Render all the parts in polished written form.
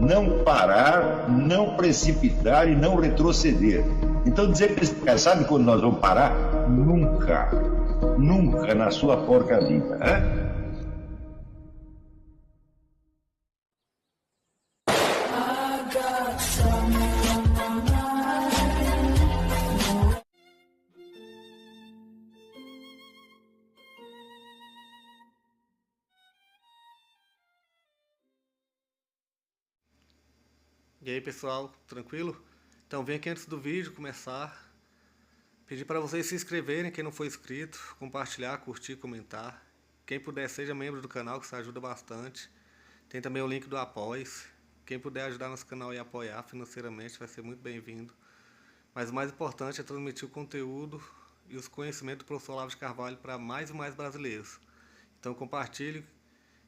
não parar, não precipitar e não retroceder. Então dizer para esse cara, sabe quando nós vamos parar? Nunca. Nunca na sua porca vida. Né? E aí pessoal, tranquilo? Então vem aqui antes do vídeo começar, pedir para vocês se inscreverem, quem não for inscrito, compartilhar, curtir, comentar. Quem puder seja membro do canal, que isso ajuda bastante. Tem também o link do Apoia-se. Quem puder ajudar nosso canal e apoiar financeiramente vai ser muito bem-vindo. Mas o mais importante é transmitir o conteúdo e os conhecimentos do professor Olavo de Carvalho para mais e mais brasileiros. Então compartilhe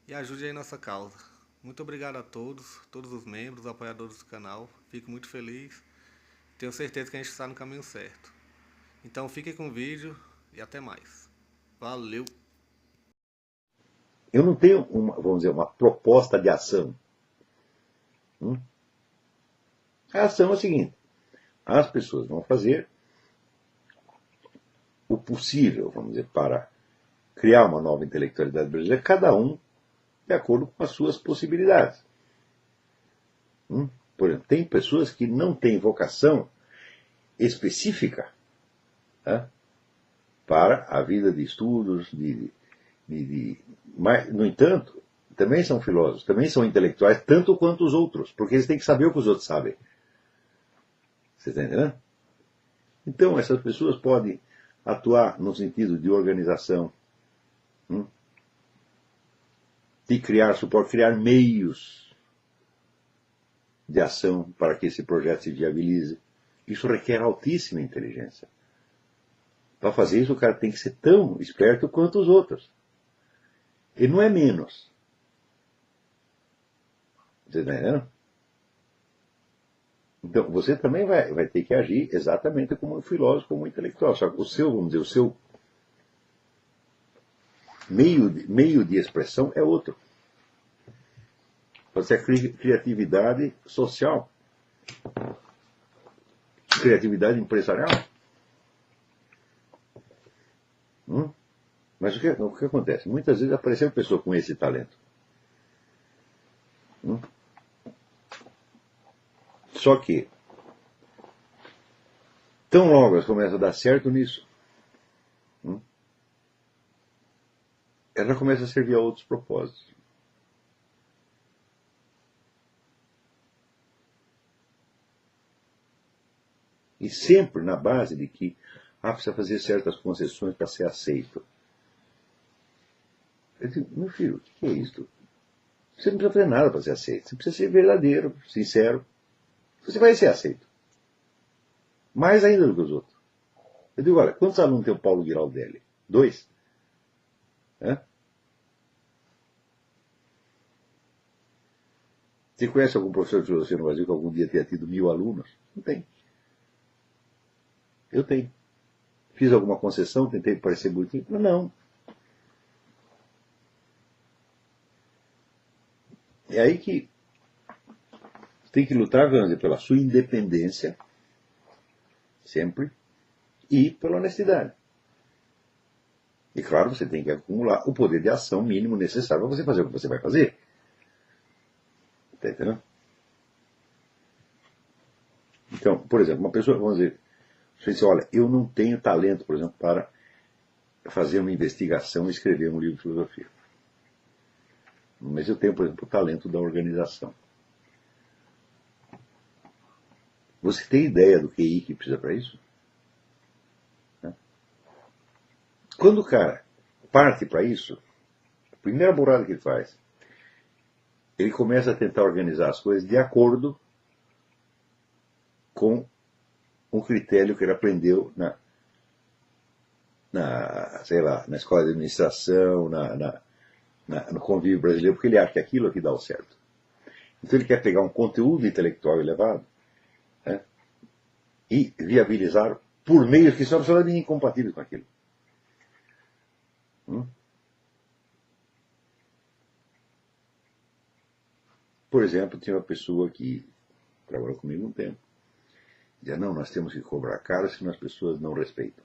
e ajude aí nossa causa. Muito obrigado a todos os membros, apoiadores do canal. Fico muito feliz. Tenho certeza que a gente está no caminho certo. Então fiquem com o vídeo e até mais. Valeu! Eu não tenho, vamos dizer, uma proposta de ação. A ação é a seguinte: as pessoas vão fazer o possível, vamos dizer, para criar uma nova intelectualidade brasileira, cada um de acordo com as suas possibilidades. Por exemplo, tem pessoas que não têm vocação específica, né, para a vida de estudos, mas, no entanto, também são filósofos, também são intelectuais, tanto quanto os outros, porque eles têm que saber o que os outros sabem. Você está entendendo? Então, essas pessoas podem atuar no sentido de organização, de criar suporte, criar meios de ação para que esse projeto se viabilize. Isso requer altíssima inteligência. Para fazer isso, o cara tem que ser tão esperto quanto os outros. Ele não é menos. Você está entendendo? Então, você também vai ter que agir exatamente como um filósofo, como um intelectual. Só que o seu, vamos dizer, o seu meio de expressão é outro. Pode ser a criatividade social, criatividade empresarial. Mas o que acontece? Muitas vezes apareceu pessoa com esse talento. Só que, tão logo elas começam a dar certo nisso, ela já começa a servir a outros propósitos. E sempre na base de que precisa fazer certas concessões para ser aceito. Eu digo, meu filho, o que é isso? Você não precisa fazer nada para ser aceito. Você precisa ser verdadeiro, sincero. Você vai ser aceito. Mais ainda do que os outros. Eu digo, olha, quantos alunos tem o Paulo Giraldelli? 2? Você conhece algum professor de filosofia no Brasil que algum dia tenha tido 1000 alunos? Não tem. Eu tenho. Fiz alguma concessão, tentei parecer bonitinho? Não. É aí que tem que lutar, vamos dizer, pela sua independência, sempre, e pela honestidade. E claro, você tem que acumular o poder de ação mínimo necessário para você fazer o que você vai fazer. Está entendendo? Então, por exemplo, uma pessoa, vamos dizer, você diz, olha, eu não tenho talento, por exemplo, para fazer uma investigação e escrever um livro de filosofia. Mas eu tenho, por exemplo, o talento da organização. Você tem ideia do QI que precisa para isso? Quando o cara parte para isso, a primeira burrada que ele faz, ele começa a tentar organizar as coisas de acordo com um critério que ele aprendeu sei lá, na escola de administração, no convívio brasileiro, porque ele acha que aquilo aqui dá o certo. Então ele quer pegar um conteúdo intelectual elevado, né, e viabilizar por meios que são absolutamente incompatíveis com aquilo. Por exemplo, tinha uma pessoa que trabalhou comigo um tempo. Dizia, não, nós temos que cobrar caro senão as pessoas não respeitam.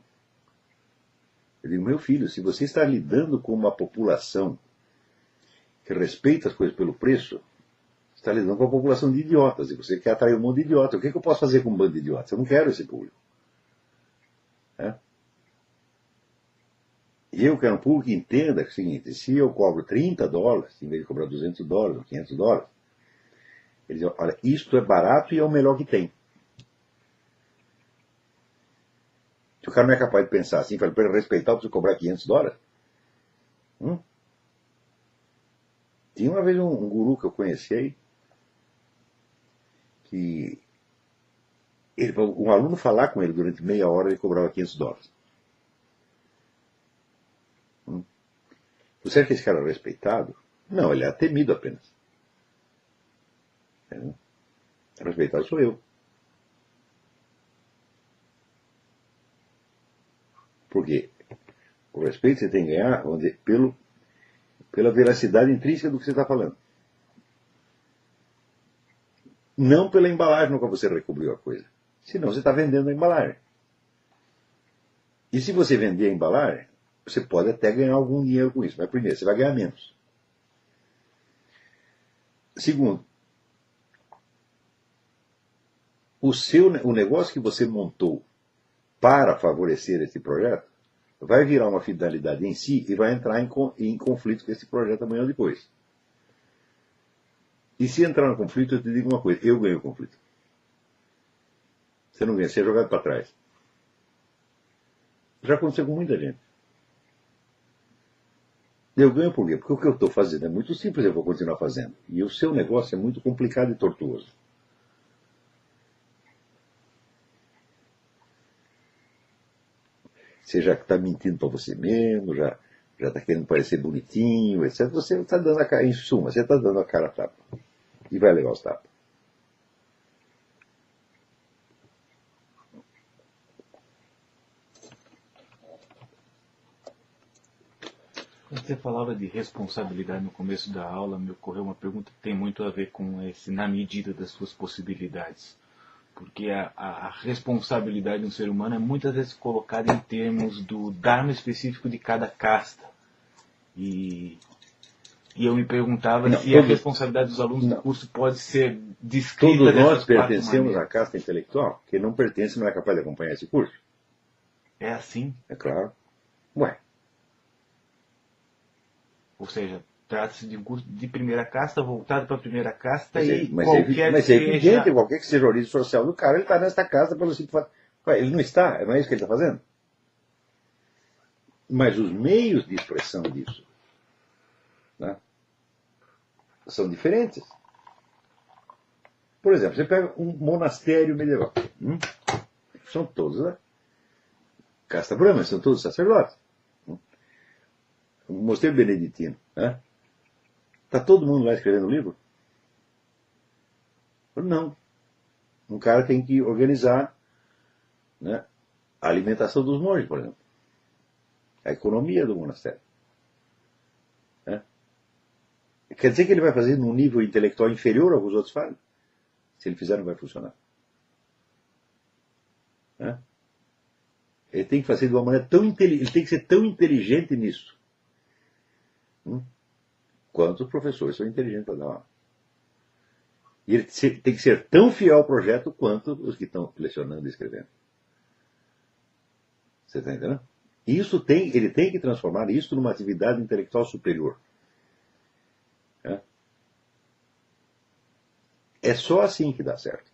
Eu digo, meu filho, se você está lidando com uma população que respeita as coisas pelo preço, você está lidando com uma população de idiotas, e você quer atrair um monte de idiota. O que eu posso fazer com um bando de idiotas? Eu não quero esse público. E eu quero um público que entenda que é o seguinte, se eu cobro $30, em vez de cobrar $200 ou $500, eles dizem, olha, isto é barato e é o melhor que tem. Se o cara não é capaz de pensar assim, para ele respeitar, eu preciso cobrar $500. Tinha uma vez um guru que eu conheci aí, que um aluno falar com ele durante meia hora, ele cobrava $500. Você acha que esse cara é respeitado? Não, ele é temido apenas. Respeitado sou eu. Porque o respeito você tem que ganhar, vamos dizer, pela veracidade intrínseca do que você está falando. Não pela embalagem no qual você recobriu a coisa. Senão você está vendendo a embalagem. E se você vender a embalagem, você pode até ganhar algum dinheiro com isso. Mas primeiro, você vai ganhar menos. Segundo, o negócio que você montou para favorecer esse projeto vai virar uma finalidade em si e vai entrar em conflito com esse projeto amanhã ou depois. E se entrar no conflito, eu te digo uma coisa, eu ganho o conflito. Você não ganha, você é jogado para trás. Já aconteceu com muita gente. Eu ganho por quê? Porque o que eu estou fazendo é muito simples, eu vou continuar fazendo. E o seu negócio é muito complicado e tortuoso. Você já está mentindo para você mesmo, já está querendo parecer bonitinho, etc. Você está dando a cara, em suma, você está dando a cara a tapa. E vai levar os tapas. Você falava de responsabilidade no começo da aula, me ocorreu uma pergunta que tem muito a ver com esse, na medida das suas possibilidades. Porque a responsabilidade de um ser humano é muitas vezes colocada em termos do dharma específico de cada casta. E eu me perguntava se a responsabilidade dos alunos do curso pode ser descrita todos dessas nós pertencemos maneiras. à casta intelectual. Quem não pertence não é capaz de acompanhar esse curso. É assim? É claro. Ué. Ou seja, trata-se de um curso de primeira casta, voltado para a primeira casta Mas é evidente, qualquer que seja a origem social do cara, ele está nesta casta pelo simples fato. Ele não está, não é isso que ele está fazendo? Mas os meios de expressão disso, né, são diferentes. Por exemplo, você pega um monastério medieval. São todos, né? Casta Brahma, são todos sacerdotes. Um mosteiro beneditino. Né? Está todo mundo lá escrevendo livro? Não. Um cara tem que organizar, né, a alimentação dos monges, por exemplo. A economia do monastério. Né? Quer dizer que ele vai fazer num nível intelectual inferior ao que os outros fazem? Se ele fizer, não vai funcionar. Né? Ele tem que fazer de uma maneira tão inteligente, ele tem que ser tão inteligente nisso, quanto os professores são inteligentes para dar aula. E ele tem que ser tão fiel ao projeto quanto os que estão lecionando e escrevendo. Você está entendendo? Ele tem que transformar isso numa atividade intelectual superior. É só assim que dá certo.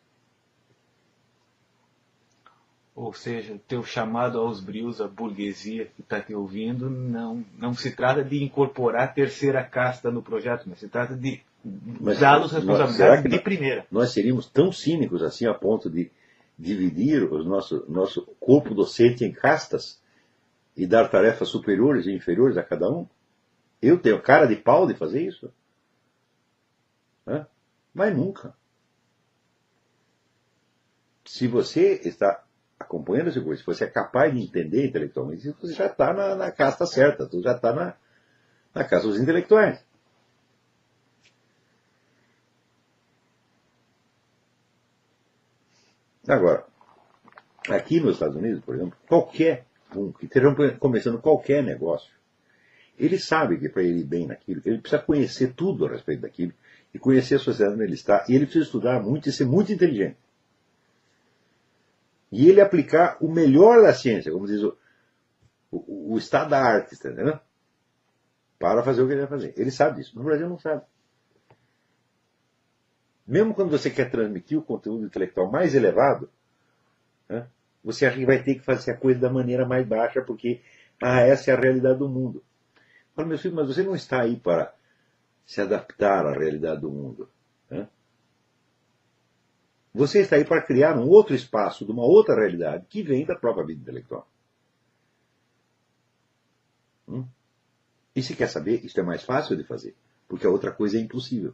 Ou seja, teu chamado aos brios, a burguesia que está te ouvindo, não se trata de incorporar a terceira casta no projeto, mas se trata de dá-los responsabilidade de primeira. Nós seríamos tão cínicos assim a ponto de dividir o nosso corpo docente em castas e dar tarefas superiores e inferiores a cada um? Eu tenho cara de pau de fazer isso? Mas nunca. Se você está acompanhando esse curso, se você é capaz de entender intelectualmente, você já está na casta certa, você já está na, na casa dos intelectuais. Agora, aqui nos Estados Unidos, por exemplo, qualquer um que esteja começando qualquer negócio, ele sabe que para ele ir bem naquilo, ele precisa conhecer tudo a respeito daquilo, e conhecer a sociedade onde ele está, e ele precisa estudar muito e ser muito inteligente. E ele aplicar o melhor da ciência, como diz o estado da arte, está entendendo? Para fazer o que ele vai fazer. Ele sabe disso. No Brasil não sabe. Mesmo quando você quer transmitir o conteúdo intelectual mais elevado, né, você acha que vai ter que fazer a coisa da maneira mais baixa, porque essa é a realidade do mundo. Fala, meu filho, mas você não está aí para se adaptar à realidade do mundo. Né? Você está aí para criar um outro espaço de uma outra realidade que vem da própria vida intelectual. E se quer saber, isto é mais fácil de fazer, porque a outra coisa é impossível.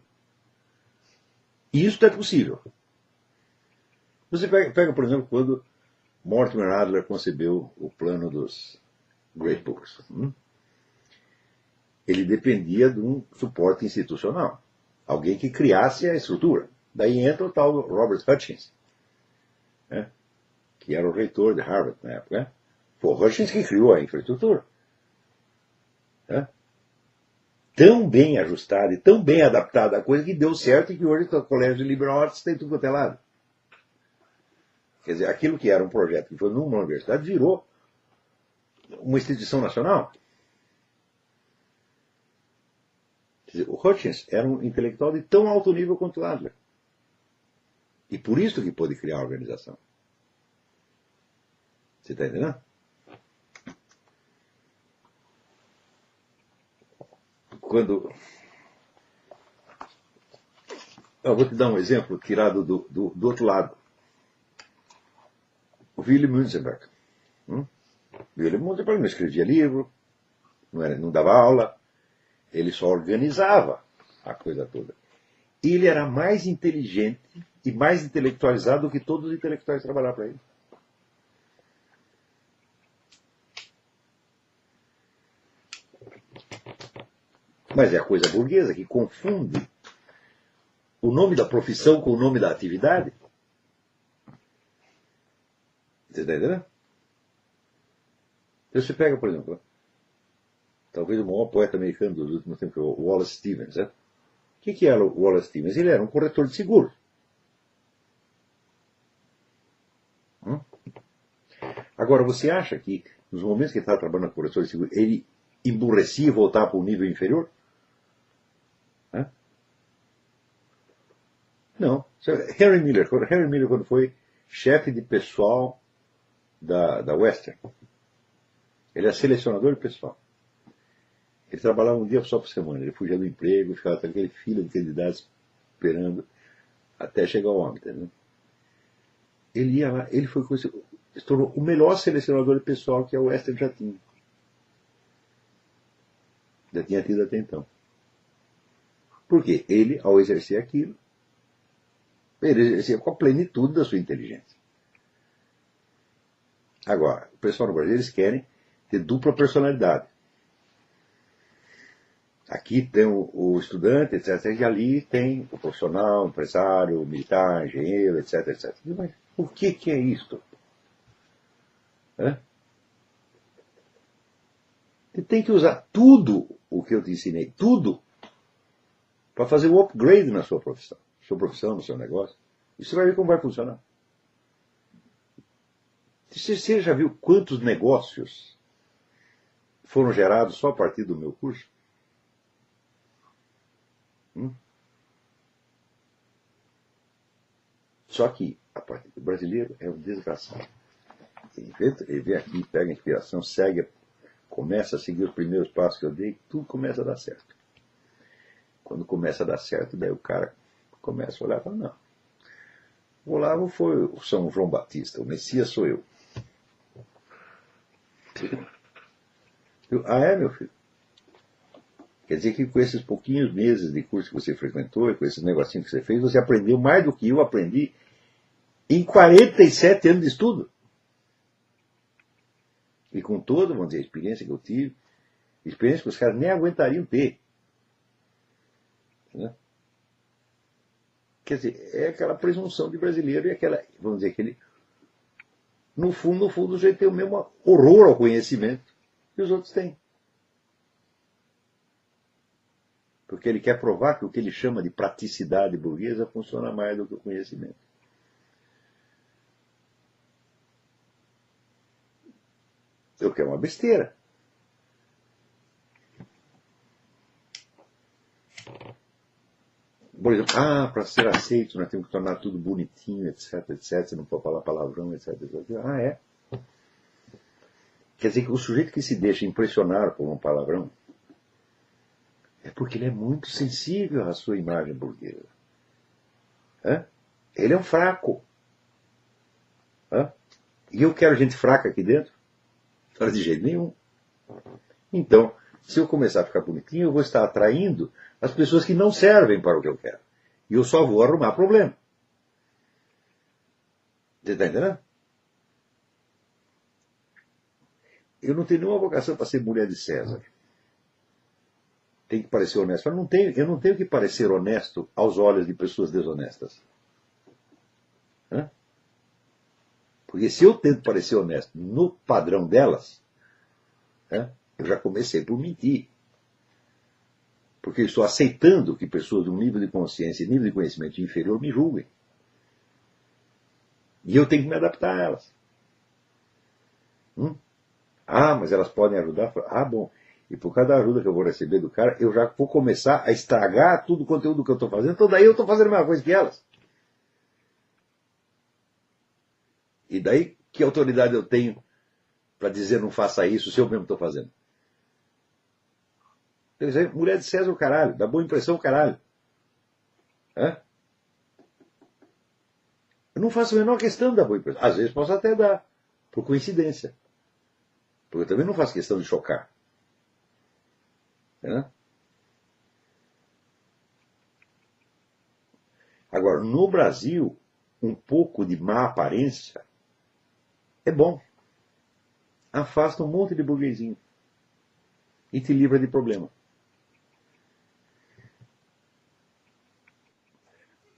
E isto é possível. Você pega, por exemplo, quando Mortimer Adler concebeu o plano dos Great Books. Ele dependia de um suporte institucional. Alguém que criasse a estrutura. Daí entra o tal Robert Hutchins, né, que era o reitor de Harvard na época. Né? Foi o Hutchins que criou a infraestrutura. Né? Tão bem ajustada e tão bem adaptada a coisa que deu certo e que hoje o Colégio de Liberal Arts tem tudo quanto é lado. Quer dizer, aquilo que era um projeto que foi numa universidade virou uma instituição nacional. Quer dizer, o Hutchins era um intelectual de tão alto nível quanto o Adler. E por isso que pôde criar a organização. Você está entendendo? Quando... Eu vou te dar um exemplo tirado do outro lado. O Wilhelm Münzenberg. Wilhelm Münzenberg não escrevia livro, não dava aula, ele só organizava a coisa toda. E ele era mais inteligente e mais intelectualizado do que todos os intelectuais que trabalhavam para ele. Mas é a coisa burguesa que confunde o nome da profissão com o nome da atividade. Você está entendendo? Então você pega, por exemplo, talvez o maior poeta americano dos últimos tempos, o Wallace Stevens. Né? O que era o Wallace Stevens? Ele era um corretor de seguros. Agora, você acha que nos momentos que ele estava trabalhando na corretor de seguros, ele emburrecia e voltava para um nível inferior? Não. Henry Miller, quando foi chefe de pessoal da Western, ele era selecionador de pessoal. Ele trabalhava um dia só por semana. Ele fugia do emprego, ficava com aquele fila de candidatos esperando até chegar ao homem. Entendeu? Ele ia lá, ele foi se tornou o melhor selecionador de pessoal que a Western já tinha. Já tinha tido até então. Por quê? Ele, ao exercer aquilo, ele exercia com a plenitude da sua inteligência. Agora, o pessoal no Brasil, eles querem ter dupla personalidade. Aqui tem o estudante, etc. E ali tem o profissional, o empresário, o militar, o engenheiro, etc, etc. Mas o que é isto? Você tem que usar tudo o que eu te ensinei, tudo, para fazer o upgrade na sua profissão, no seu negócio. E você vai ver como vai funcionar. Você já viu quantos negócios foram gerados só a partir do meu curso? Só que o brasileiro é um desgraçado. Ele vem aqui, pega a inspiração, segue, começa a seguir os primeiros passos que eu dei, tudo começa a dar certo. Quando começa a dar certo, daí o cara começa a olhar e fala, não, o Olavo foi o São João Batista, o Messias sou eu. Meu filho? Quer dizer que com esses pouquinhos meses de curso que você frequentou, e com esses negocinhos que você fez, você aprendeu mais do que eu aprendi em 47 anos de estudo. E com toda, vamos dizer, a experiência que eu tive, experiência que os caras nem aguentariam ter. Né? Quer dizer, é aquela presunção de brasileiro e aquela, vamos dizer, aquele. No fundo, o sujeito tem o mesmo horror ao conhecimento que os outros têm. Porque ele quer provar que o que ele chama de praticidade burguesa funciona mais do que o conhecimento. O que é uma besteira. Por exemplo, para ser aceito nós temos que tornar tudo bonitinho, etc, etc, você não pode falar palavrão, etc, etc. É. Quer dizer que o sujeito que se deixa impressionar por um palavrão é porque ele é muito sensível à sua imagem burguesa. Ele é um fraco. E eu quero gente fraca aqui dentro? Não, de jeito nenhum. Então, se eu começar a ficar bonitinho, eu vou estar atraindo as pessoas que não servem para o que eu quero. E eu só vou arrumar problema. Você está entendendo? Eu não tenho nenhuma vocação para ser mulher de César. Tem que parecer honesto. Eu não tenho que parecer honesto aos olhos de pessoas desonestas. Porque se eu tento parecer honesto no padrão delas, eu já comecei por mentir. Porque eu estou aceitando que pessoas de um nível de consciência e nível de conhecimento inferior me julguem. E eu tenho que me adaptar a elas. Mas elas podem ajudar. Bom. E por cada ajuda que eu vou receber do cara, eu já vou começar a estragar tudo o conteúdo que eu estou fazendo. Então daí eu estou fazendo a mesma coisa que elas. E daí, que autoridade eu tenho para dizer não faça isso se eu mesmo estou fazendo? Mulher de César o caralho, dá boa impressão o caralho. Eu não faço a menor questão de dar boa impressão. Às vezes posso até dar, por coincidência. Porque eu também não faço questão de chocar. Agora, no Brasil, um pouco de má aparência é bom. Afasta um monte de burguesinho. E te livra de problema.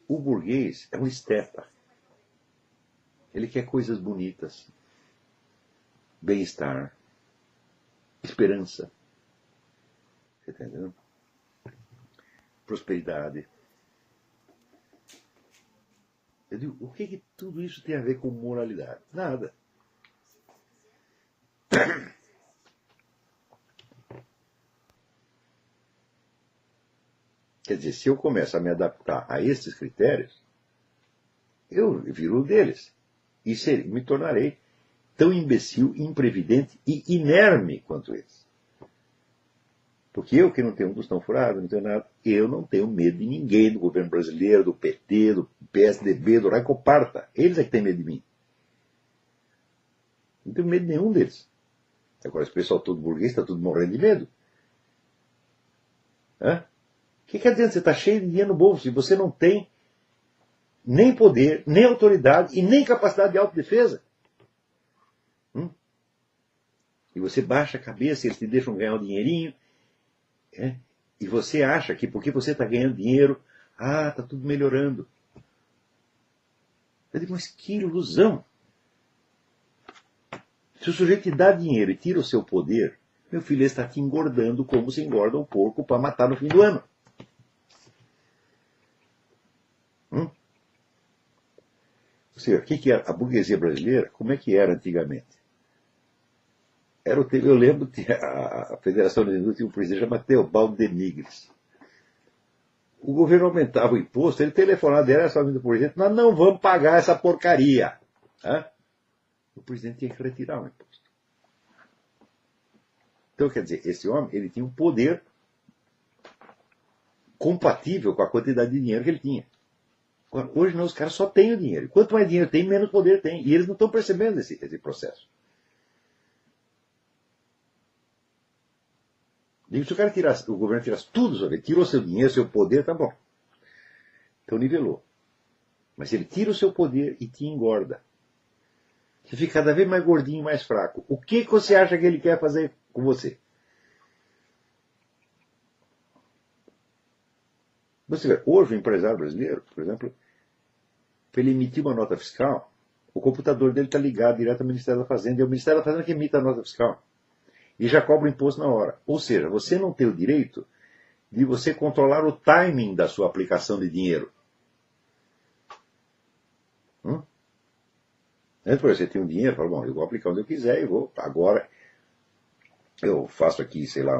O burguês é um esteta. Ele quer coisas bonitas. Bem-estar. Esperança. Você está entendendo? Prosperidade. Eu digo, o que tudo isso tem a ver com moralidade? Nada. Quer dizer, se eu começo a me adaptar a esses critérios, eu viro um deles. E me tornarei tão imbecil, imprevidente e inerme quanto eles. Porque eu, que não tenho um tostão furado, não tenho nada, eu não tenho medo de ninguém, do governo brasileiro, do PT, do PSDB, do Raicoparta. Eles é que têm medo de mim. Não tenho medo de nenhum deles. Agora, esse pessoal todo burguês está tudo morrendo de medo. O que adianta? Você está cheio de dinheiro no bolso e você não tem nem poder, nem autoridade e nem capacidade de autodefesa. E você baixa a cabeça, eles te deixam ganhar um dinheirinho. E você acha que porque você está ganhando dinheiro, está tudo melhorando. Eu digo, mas que ilusão! Se o sujeito te dá dinheiro e tira o seu poder, meu filho, ele está te engordando como se engorda um porco para matar no fim do ano. Ou seja, o que era a burguesia brasileira? Como é que era antigamente? Eu lembro que a Federação da Indústria tinha um presidente chamado Teobaldo de Nigres. O governo aumentava o imposto, ele telefonava diretamente para o presidente, nós não vamos pagar essa porcaria. O presidente tinha que retirar o imposto. Então, quer dizer, esse homem, ele tinha um poder compatível com a quantidade de dinheiro que ele tinha. Agora, hoje não, os caras só têm o dinheiro. Quanto mais dinheiro tem, menos poder tem. E eles não estão percebendo esse processo. Digo, se o governo tirasse tudo sobre ele, tirou seu dinheiro, seu poder, tá bom. Então nivelou. Mas ele tira o seu poder e te engorda. Você fica cada vez mais gordinho e mais fraco. O que você acha que ele quer fazer com você? Você vê, hoje o empresário brasileiro, por exemplo, para ele emitir uma nota fiscal, o computador dele está ligado direto ao Ministério da Fazenda, e é o Ministério da Fazenda que emite a nota fiscal. E já cobra o imposto na hora. Ou seja, você não tem o direito de você controlar o timing da sua aplicação de dinheiro. Antes, por exemplo, você tem um dinheiro, fala, bom, eu vou aplicar onde eu quiser, eu vou, agora eu faço aqui, sei lá,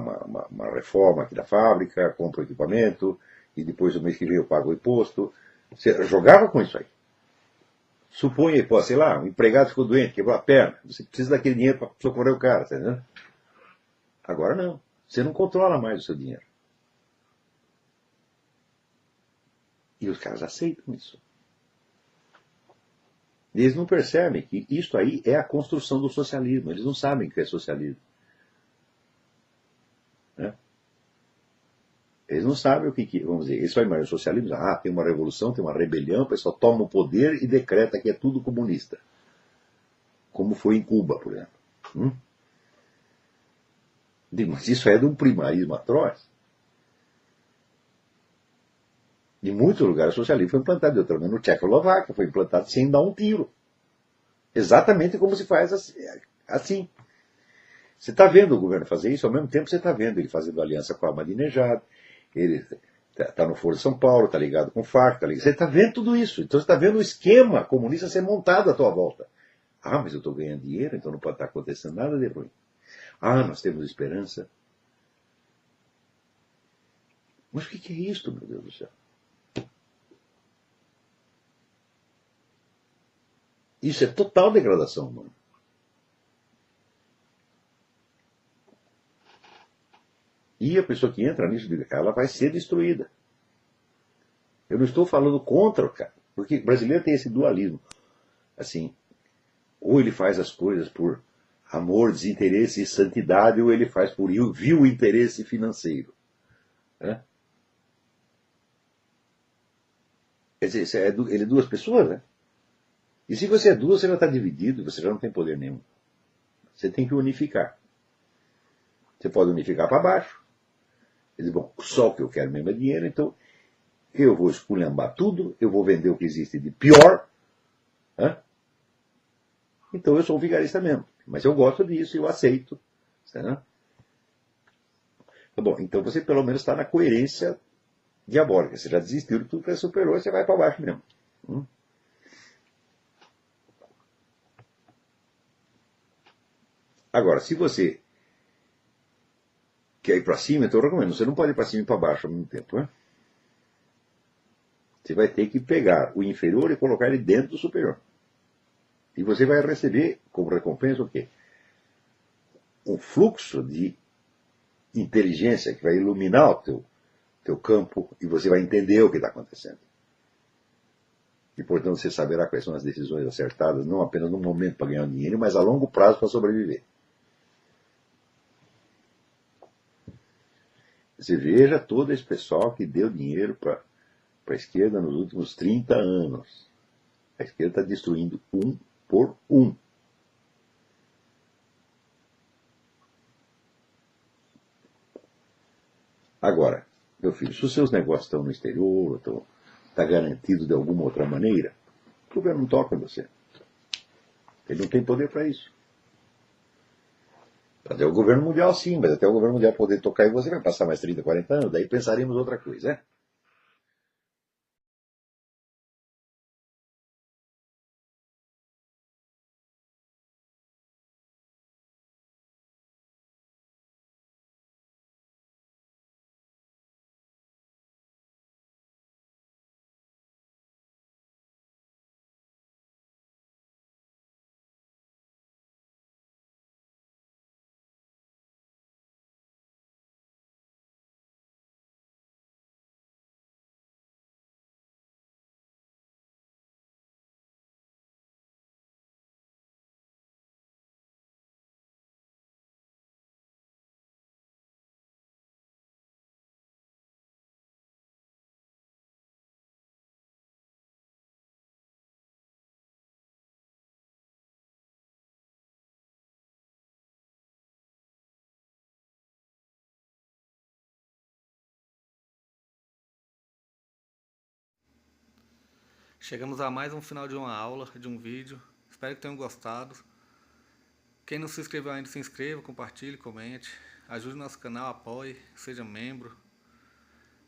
uma reforma aqui da fábrica, compro equipamento, e depois do mês que vem eu pago o imposto. Você jogava com isso aí. Suponha, pô, sei lá, um empregado ficou doente, quebrou a perna, você precisa daquele dinheiro para socorrer o cara, tá entendendo? Agora não. Você não controla mais o seu dinheiro. E os caras aceitam isso. Eles não percebem que isso aí é a construção do socialismo. Eles não sabem o que é socialismo. Né? Eles não sabem o que vamos dizer, eles só imaginam o socialismo, tem uma revolução, tem uma rebelião, o pessoal toma o poder e decreta que é tudo comunista. Como foi em Cuba, por exemplo. Mas isso é de um primarismo atroz. Em muitos lugares o socialismo foi implantado, eu também no Tchecoslováquia foi implantado sem dar um tiro. Exatamente como se faz assim. Você está vendo o governo fazer isso, ao mesmo tempo você está vendo ele fazendo aliança com a Ahmadinejad, ele está no Foro de São Paulo, está ligado com o FARC, você está vendo tudo isso. Então você está vendo o esquema comunista ser montado à tua volta. Mas eu estou ganhando dinheiro, então não pode estar acontecendo nada de ruim. Nós temos esperança. Mas o que é isto, meu Deus do céu? Isso é total degradação humana. E a pessoa que entra nisso, ela vai ser destruída. Eu não estou falando contra o cara, porque o brasileiro tem esse dualismo. Assim, ou ele faz as coisas por amor, desinteresse e santidade, ou ele faz por vil interesse financeiro. Né? Quer dizer, ele é duas pessoas, né? E se você é duas, você já está dividido, você já não tem poder nenhum. Você tem que unificar. Você pode unificar para baixo. Ele diz, bom, só o que eu quero mesmo é dinheiro, então eu vou esculhambar tudo, eu vou vender o que existe de pior. Né? Então eu sou um vigarista mesmo. Mas eu gosto disso, eu aceito. Né? Bom, então você pelo menos está na coerência diabólica. Você já desistiu de tudo que você superou, você vai para baixo mesmo. Agora, se você quer ir para cima, então eu recomendo, você não pode ir para cima e para baixo ao mesmo tempo. Né? Você vai ter que pegar o inferior e colocar ele dentro do superior. E você vai receber como recompensa o quê? Um fluxo de inteligência que vai iluminar o teu campo e você vai entender o que está acontecendo. E, portanto, você saberá quais são as decisões acertadas, não apenas no momento para ganhar dinheiro, mas a longo prazo para sobreviver. Você veja todo esse pessoal que deu dinheiro para a esquerda nos últimos 30 anos. A esquerda está destruindo um por um. Agora, meu filho, se os seus negócios estão no exterior, está garantido de alguma outra maneira, o governo não toca em você. Ele não tem poder para isso. Até o governo mundial sim, mas até o governo mundial poder tocar em você vai passar mais 30, 40 anos, daí pensaremos outra coisa, né? Chegamos a mais um final de uma aula, de um vídeo. Espero que tenham gostado. Quem não se inscreveu ainda, se inscreva, compartilhe, comente. Ajude nosso canal, apoie, seja membro.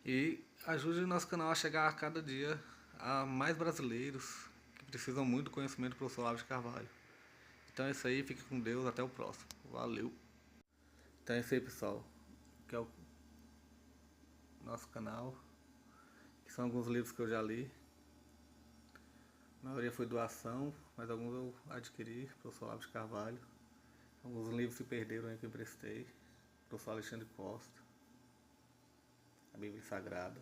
E ajude o nosso canal a chegar a cada dia a mais brasileiros que precisam muito do conhecimento do professor Olavo de Carvalho. Então é isso aí, fique com Deus, até o próximo. Valeu! Então é isso aí, pessoal. Que é o nosso canal. Que são alguns livros que eu já li. A maioria foi doação, mas alguns eu adquiri, professor Olavo de Carvalho. Alguns livros se perderam aí que eu emprestei. Professor Alexandre Costa. A Bíblia Sagrada.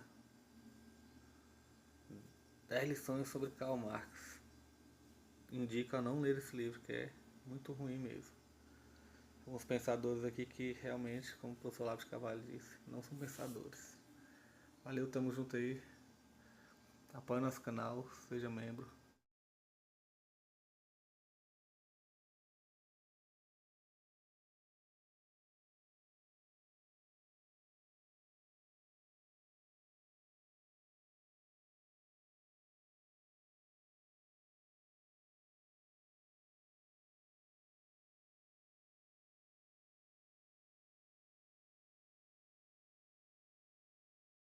10 lições sobre Karl Marx. Indico a não ler esse livro, que é muito ruim mesmo. Alguns pensadores aqui que realmente, como o professor Olavo de Carvalho disse, não são pensadores. Valeu, tamo junto aí. Apoie nosso canal, seja membro.